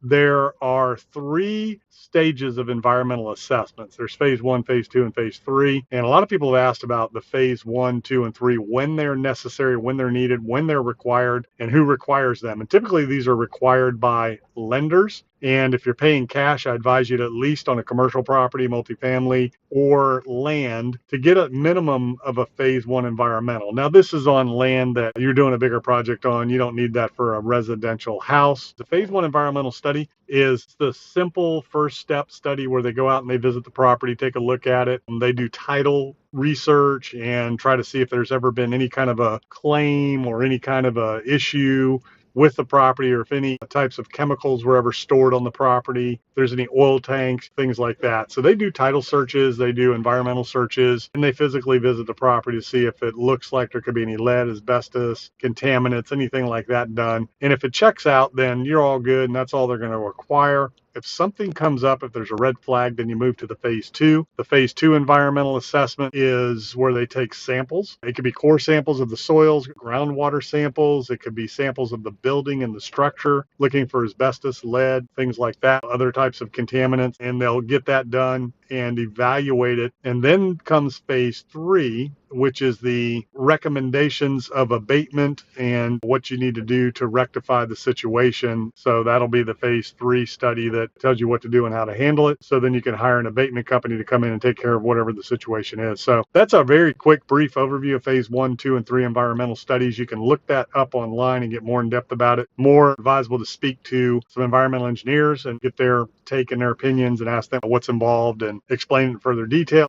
There are three stages of environmental assessments. There's phase one, phase two, and phase three. And a lot of people have asked about the phase one, two, and three, when they're necessary, when they're needed, when they're required, and who requires them. And typically these are required by lenders. And if you're paying cash, I advise you to at least on a commercial property, multifamily, or land to get a minimum of a phase one environmental. Now, this is on land that you're doing a bigger project on. You don't need that for a residential house. The phase one environmental study is the simple first step study where they go out and they visit the property, take a look at it, and they do title research and try to see if there's ever been any kind of a claim or any kind of a issue with the property, or if any types of chemicals were ever stored on the property, if there's any oil tanks, things like that. So they do title searches, they do environmental searches, and they physically visit the property to see if it looks like there could be any lead, asbestos, contaminants, anything like that done. And if it checks out, then you're all good, and that's all they're going to require. If something comes up, if there's a red flag, then you move to the phase two. The phase two environmental assessment is where they take samples. It could be core samples of the soils, groundwater samples. It could be samples of the building and the structure, looking for asbestos, lead, things like that, other types of contaminants. And they'll get that done and evaluate it. And then comes phase three, which is the recommendations of abatement and what you need to do to rectify the situation. So that'll be the phase three study that tells you what to do and how to handle it. So then you can hire an abatement company to come in and take care of whatever the situation is. So that's a very quick, brief overview of phase one, two, and three environmental studies. You can look that up online and get more in depth about it. More advisable to speak to some environmental engineers and get their take and their opinions and ask them what's involved and explain it in further detail.